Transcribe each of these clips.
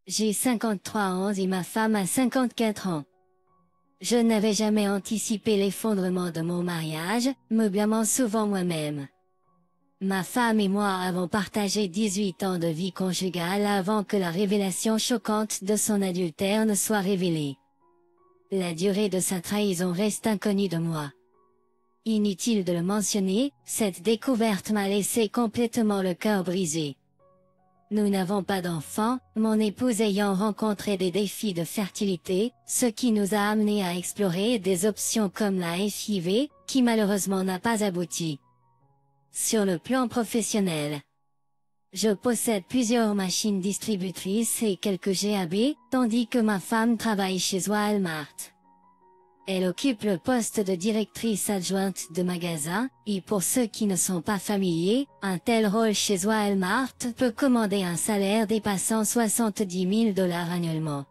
J'ai 53 ans et ma femme a 54 ans. Je n'avais jamais anticipé l'effondrement de mon mariage, me blâmant souvent moi-même. Ma femme et moi avons partagé 18 ans de vie conjugale avant que la révélation choquante de son adultère ne soit révélée. La durée de sa trahison reste inconnue de moi. Inutile de le mentionner, cette découverte m'a laissé complètement le cœur brisé. Nous n'avons pas d'enfants, mon épouse ayant rencontré des défis de fertilité, ce qui nous a amenés à explorer des options comme la FIV, qui malheureusement n'a pas abouti. Sur le plan professionnel, je possède plusieurs machines distributrices et quelques GAB, tandis que ma femme travaille chez Walmart. Elle occupe le poste de directrice adjointe de magasin, et pour ceux qui ne sont pas familiers, un tel rôle chez Walmart peut commander un salaire dépassant 70 000 $ annuellement.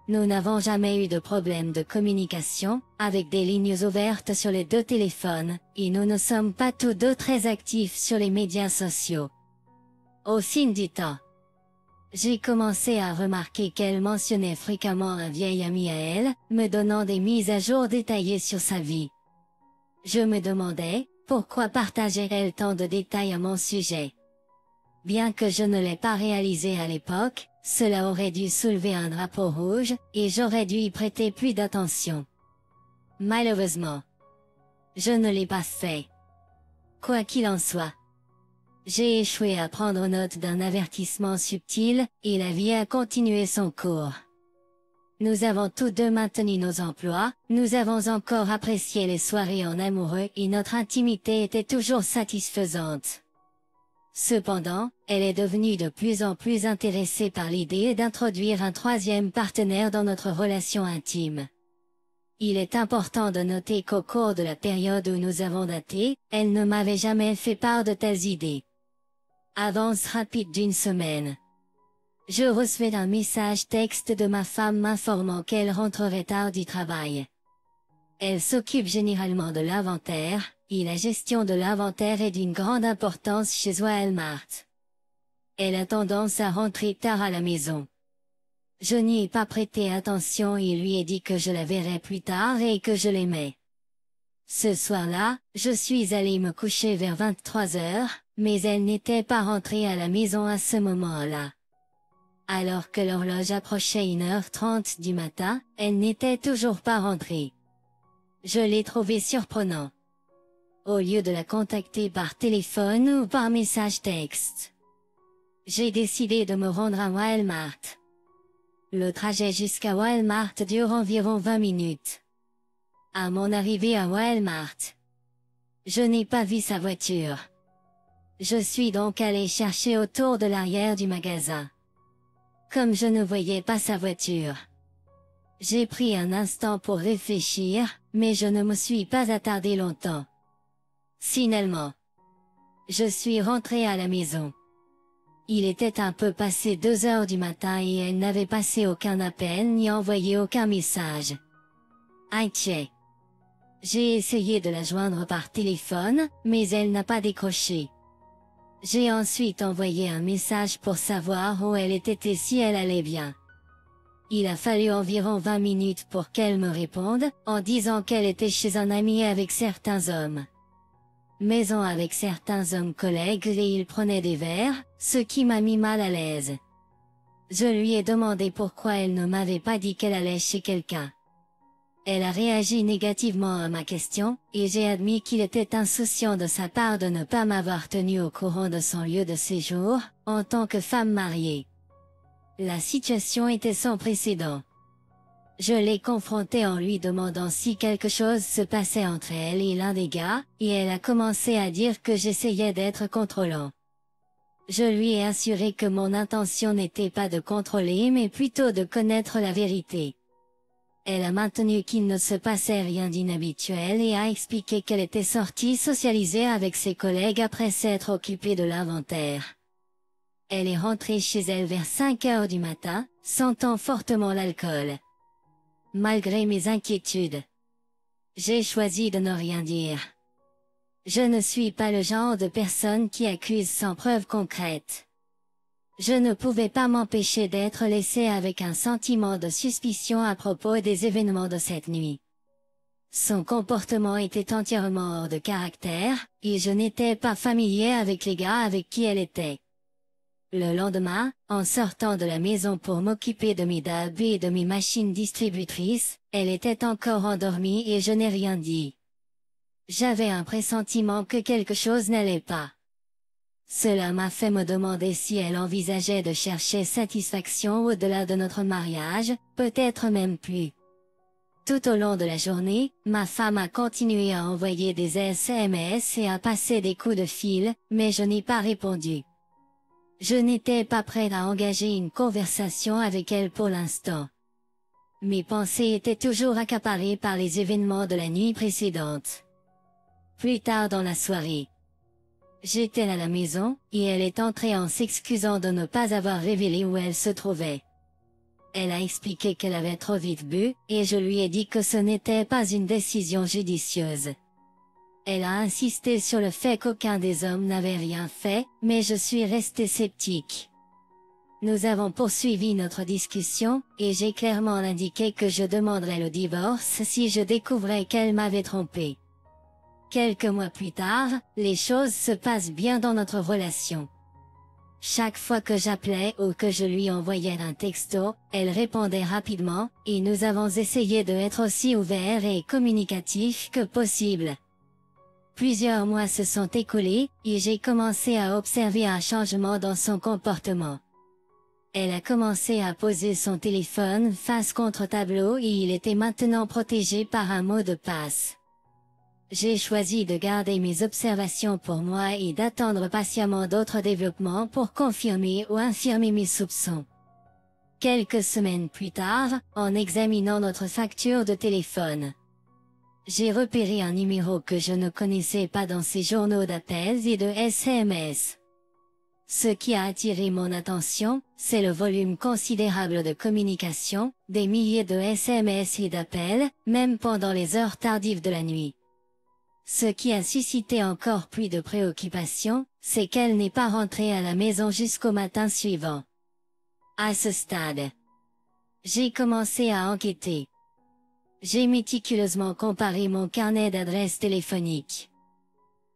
Nous n'avons jamais eu de problème de communication, avec des lignes ouvertes sur les deux téléphones, et nous ne sommes pas tous deux très actifs sur les médias sociaux. Au fil du temps, j'ai commencé à remarquer qu'elle mentionnait fréquemment un vieil ami à elle, me donnant des mises à jour détaillées sur sa vie. Je me demandais, pourquoi partageait-elle tant de détails à mon sujet? Bien que je ne l'ai pas réalisé à l'époque, cela aurait dû soulever un drapeau rouge, et j'aurais dû y prêter plus d'attention. Malheureusement, je ne l'ai pas fait. Quoi qu'il en soit, j'ai échoué à prendre note d'un avertissement subtil, et la vie a continué son cours. Nous avons tous deux maintenu nos emplois, nous avons encore apprécié les soirées en amoureux et notre intimité était toujours satisfaisante. Cependant, elle est devenue de plus en plus intéressée par l'idée d'introduire un troisième partenaire dans notre relation intime. Il est important de noter qu'au cours de la période où nous avons daté, elle ne m'avait jamais fait part de telles idées. Avance rapide d'une semaine. Je recevais un message texte de ma femme m'informant qu'elle rentrerait tard du travail. Elle s'occupe généralement de l'inventaire, et la gestion de l'inventaire est d'une grande importance chez Walmart. Elle a tendance à rentrer tard à la maison. Je n'y ai pas prêté attention et lui ai dit que je la verrais plus tard et que je l'aimais. Ce soir-là, je suis allée me coucher vers 23 heures, mais elle n'était pas rentrée à la maison à ce moment-là. Alors que l'horloge approchait 1h30 du matin, elle n'était toujours pas rentrée. Je l'ai trouvé surprenant. Au lieu de la contacter par téléphone ou par message texte, j'ai décidé de me rendre à Walmart. Le trajet jusqu'à Walmart dure environ 20 minutes. À mon arrivée à Walmart, je n'ai pas vu sa voiture. Je suis donc allé chercher autour de l'arrière du magasin. Comme je ne voyais pas sa voiture, j'ai pris un instant pour réfléchir, mais je ne me suis pas attardé longtemps. Finalement, je suis rentré à la maison. Il était un peu passé 2 heures du matin et elle n'avait passé aucun appel ni envoyé aucun message. Inquiet. J'ai essayé de la joindre par téléphone, mais elle n'a pas décroché. J'ai ensuite envoyé un message pour savoir où elle était et si elle allait bien. Il a fallu environ 20 minutes pour qu'elle me réponde, en disant qu'elle était chez un ami avec certains hommes. Maison avec certains hommes collègues et ils prenaient des verres, ce qui m'a mis mal à l'aise. Je lui ai demandé pourquoi elle ne m'avait pas dit qu'elle allait chez quelqu'un. Elle a réagi négativement à ma question, et j'ai admis qu'il était insouciant de sa part de ne pas m'avoir tenu au courant de son lieu de séjour, en tant que femme mariée. La situation était sans précédent. Je l'ai confrontée en lui demandant si quelque chose se passait entre elle et l'un des gars, et elle a commencé à dire que j'essayais d'être contrôlant. Je lui ai assuré que mon intention n'était pas de contrôler mais plutôt de connaître la vérité. Elle a maintenu qu'il ne se passait rien d'inhabituel et a expliqué qu'elle était sortie socialiser avec ses collègues après s'être occupée de l'inventaire. Elle est rentrée chez elle vers 5 heures du matin, sentant fortement l'alcool. Malgré mes inquiétudes, j'ai choisi de ne rien dire. Je ne suis pas le genre de personne qui accuse sans preuve concrète. Je ne pouvais pas m'empêcher d'être laissé avec un sentiment de suspicion à propos des événements de cette nuit. Son comportement était entièrement hors de caractère, et je n'étais pas familier avec les gars avec qui elle était. Le lendemain, en sortant de la maison pour m'occuper de mes DAB et de mes machines distributrices, elle était encore endormie et je n'ai rien dit. J'avais un pressentiment que quelque chose n'allait pas. Cela m'a fait me demander si elle envisageait de chercher satisfaction au-delà de notre mariage, peut-être même plus. Tout au long de la journée, ma femme a continué à envoyer des SMS et à passer des coups de fil, mais je n'ai pas répondu. Je n'étais pas prêt à engager une conversation avec elle pour l'instant. Mes pensées étaient toujours accaparées par les événements de la nuit précédente. Plus tard dans la soirée, j'étais à la maison, et elle est entrée en s'excusant de ne pas avoir révélé où elle se trouvait. Elle a expliqué qu'elle avait trop vite bu, et je lui ai dit que ce n'était pas une décision judicieuse. Elle a insisté sur le fait qu'aucun des hommes n'avait rien fait, mais je suis resté sceptique. Nous avons poursuivi notre discussion, et j'ai clairement indiqué que je demanderais le divorce si je découvrais qu'elle m'avait trompé. Quelques mois plus tard, les choses se passent bien dans notre relation. Chaque fois que j'appelais ou que je lui envoyais un texto, elle répondait rapidement, et nous avons essayé de être aussi ouverts et communicatifs que possible. Plusieurs mois se sont écoulés, et j'ai commencé à observer un changement dans son comportement. Elle a commencé à poser son téléphone face contre tableau et il était maintenant protégé par un mot de passe. J'ai choisi de garder mes observations pour moi et d'attendre patiemment d'autres développements pour confirmer ou infirmer mes soupçons. Quelques semaines plus tard, en examinant notre facture de téléphone, j'ai repéré un numéro que je ne connaissais pas dans ses journaux d'appels et de SMS. Ce qui a attiré mon attention, c'est le volume considérable de communication, des milliers de SMS et d'appels, même pendant les heures tardives de la nuit. Ce qui a suscité encore plus de préoccupation, c'est qu'elle n'est pas rentrée à la maison jusqu'au matin suivant. À ce stade, j'ai commencé à enquêter. J'ai méticuleusement comparé mon carnet d'adresses téléphoniques,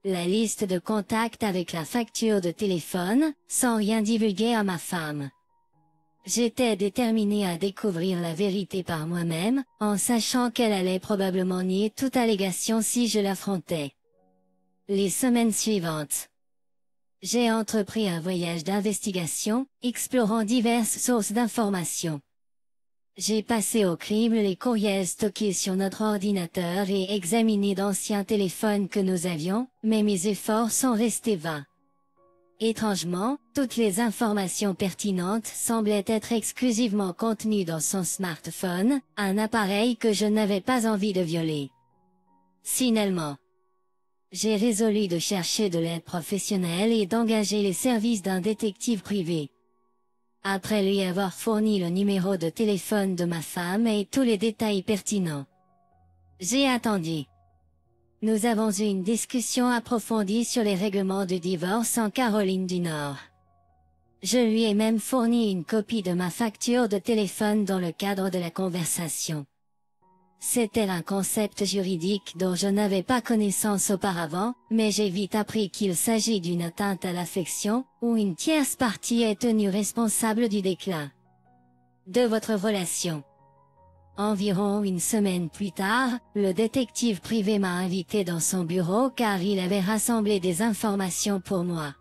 la liste de contacts avec la facture de téléphone, sans rien divulguer à ma femme. J'étais déterminé à découvrir la vérité par moi-même, en sachant qu'elle allait probablement nier toute allégation si je l'affrontais. Les semaines suivantes, j'ai entrepris un voyage d'investigation, explorant diverses sources d'informations. J'ai passé au crible les courriels stockés sur notre ordinateur et examiné d'anciens téléphones que nous avions, mais mes efforts sont restés vains. Étrangement, toutes les informations pertinentes semblaient être exclusivement contenues dans son smartphone, un appareil que je n'avais pas envie de violer. Finalement, j'ai résolu de chercher de l'aide professionnelle et d'engager les services d'un détective privé. Après lui avoir fourni le numéro de téléphone de ma femme et tous les détails pertinents, j'ai attendu. Nous avons eu une discussion approfondie sur les règlements de divorce en Caroline du Nord. Je lui ai même fourni une copie de ma facture de téléphone dans le cadre de la conversation. C'était un concept juridique dont je n'avais pas connaissance auparavant, mais j'ai vite appris qu'il s'agit d'une atteinte à l'affection, où une tierce partie est tenue responsable du déclin de votre relation. Environ une semaine plus tard, le détective privé m'a invité dans son bureau car il avait rassemblé des informations pour moi.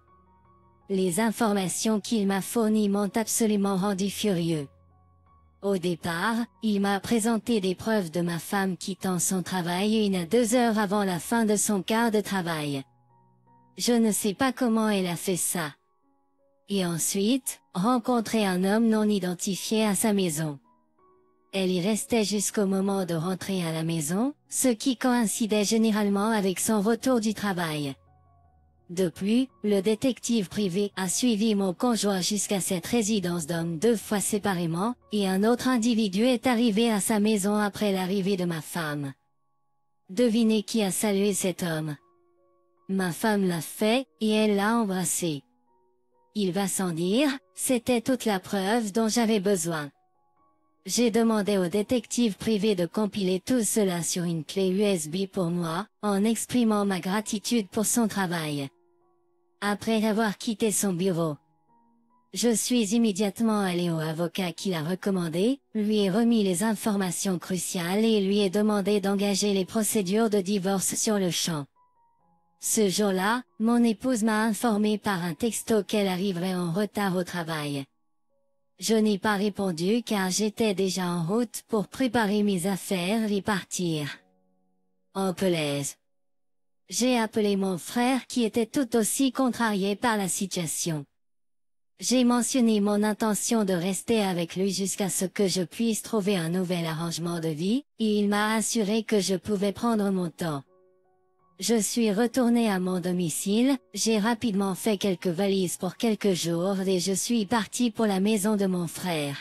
Les informations qu'il m'a fournies m'ont absolument rendu furieux. Au départ, il m'a présenté des preuves de ma femme quittant son travail 1 à 2 heures avant la fin de son quart de travail. Je ne sais pas comment elle a fait ça. Et ensuite, rencontrer un homme non identifié à sa maison. Elle y restait jusqu'au moment de rentrer à la maison, ce qui coïncidait généralement avec son retour du travail. De plus, le détective privé a suivi mon conjoint jusqu'à cette résidence d'hommes 2 fois séparément, et un autre individu est arrivé à sa maison après l'arrivée de ma femme. Devinez qui a salué cet homme? Ma femme l'a fait, et elle l'a embrassé. Il va sans dire, c'était toute la preuve dont j'avais besoin. J'ai demandé au détective privé de compiler tout cela sur une clé USB pour moi, en exprimant ma gratitude pour son travail. Après avoir quitté son bureau, je suis immédiatement allé au avocat qui l'a recommandé, lui ai remis les informations cruciales et lui ai demandé d'engager les procédures de divorce sur le champ. Ce jour-là, mon épouse m'a informé par un texto qu'elle arriverait en retard au travail. Je n'ai pas répondu car j'étais déjà en route pour préparer mes affaires et partir. En Polaise. J'ai appelé mon frère qui était tout aussi contrarié par la situation. J'ai mentionné mon intention de rester avec lui jusqu'à ce que je puisse trouver un nouvel arrangement de vie, et il m'a assuré que je pouvais prendre mon temps. Je suis retourné à mon domicile, j'ai rapidement fait quelques valises pour quelques jours et je suis parti pour la maison de mon frère.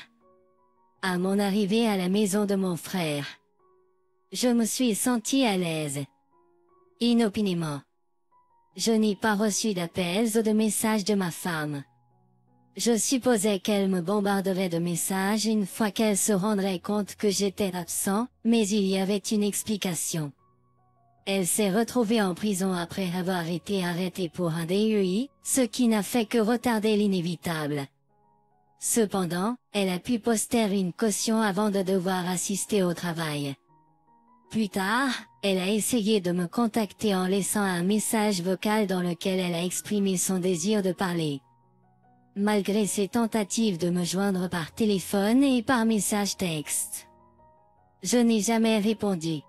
À mon arrivée à la maison de mon frère, je me suis senti à l'aise. Inopinément. Je n'ai pas reçu d'appels ou de messages de ma femme. Je supposais qu'elle me bombarderait de messages une fois qu'elle se rendrait compte que j'étais absent, mais il y avait une explication. Elle s'est retrouvée en prison après avoir été arrêtée pour un DUI, ce qui n'a fait que retarder l'inévitable. Cependant, elle a pu poster une caution avant de devoir assister au travail. Plus tard, elle a essayé de me contacter en laissant un message vocal dans lequel elle a exprimé son désir de parler. Malgré ses tentatives de me joindre par téléphone et par message texte, je n'ai jamais répondu.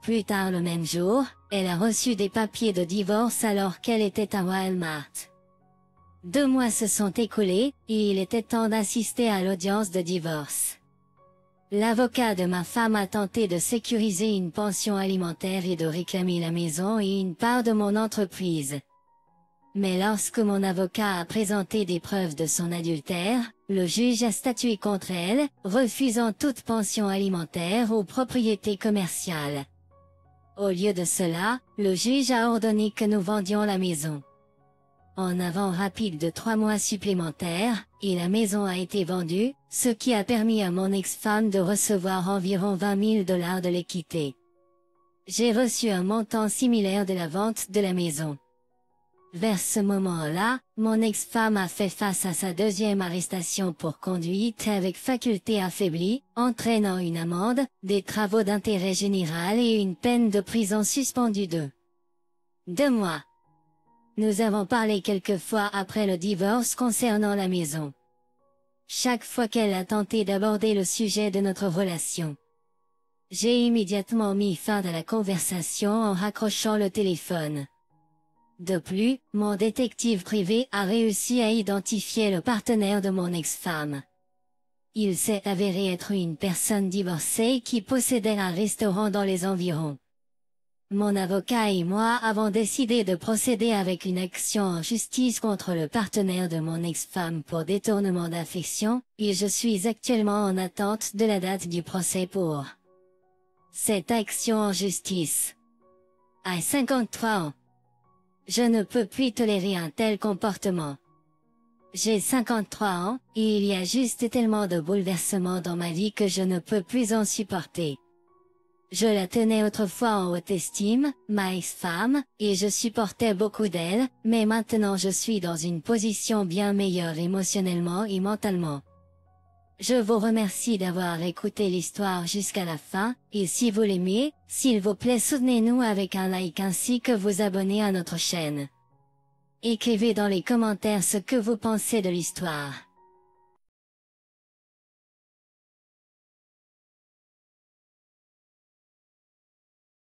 Plus tard le même jour, elle a reçu des papiers de divorce alors qu'elle était à Walmart. 2 mois se sont écoulés, et il était temps d'assister à l'audience de divorce. L'avocat de ma femme a tenté de sécuriser une pension alimentaire et de réclamer la maison et une part de mon entreprise. Mais lorsque mon avocat a présenté des preuves de son adultère, le juge a statué contre elle, refusant toute pension alimentaire ou propriété commerciale. Au lieu de cela, le juge a ordonné que nous vendions la maison. En avant rapide de 3 mois supplémentaires, et la maison a été vendue, ce qui a permis à mon ex-femme de recevoir environ 20 000 $ de l'équité. J'ai reçu un montant similaire de la vente de la maison. Vers ce moment-là, mon ex-femme a fait face à sa 2e arrestation pour conduite avec faculté affaiblie, entraînant une amende, des travaux d'intérêt général et une peine de prison suspendue de 2 mois. Nous avons parlé quelques fois après le divorce concernant la maison. Chaque fois qu'elle a tenté d'aborder le sujet de notre relation, j'ai immédiatement mis fin à la conversation en raccrochant le téléphone. De plus, mon détective privé a réussi à identifier le partenaire de mon ex-femme. Il s'est avéré être une personne divorcée qui possédait un restaurant dans les environs. Mon avocat et moi avons décidé de procéder avec une action en justice contre le partenaire de mon ex-femme pour détournement d'affection, et je suis actuellement en attente de la date du procès pour cette action en justice. À 53 ans. Je ne peux plus tolérer un tel comportement. J'ai 53 ans, et il y a juste tellement de bouleversements dans ma vie que je ne peux plus en supporter. Je la tenais autrefois en haute estime, ma ex-femme, et je supportais beaucoup d'elle, mais maintenant je suis dans une position bien meilleure émotionnellement et mentalement. Je vous remercie d'avoir écouté l'histoire jusqu'à la fin, et si vous l'aimez, s'il vous plaît soutenez-nous avec un like ainsi que vous abonner à notre chaîne. Écrivez dans les commentaires ce que vous pensez de l'histoire.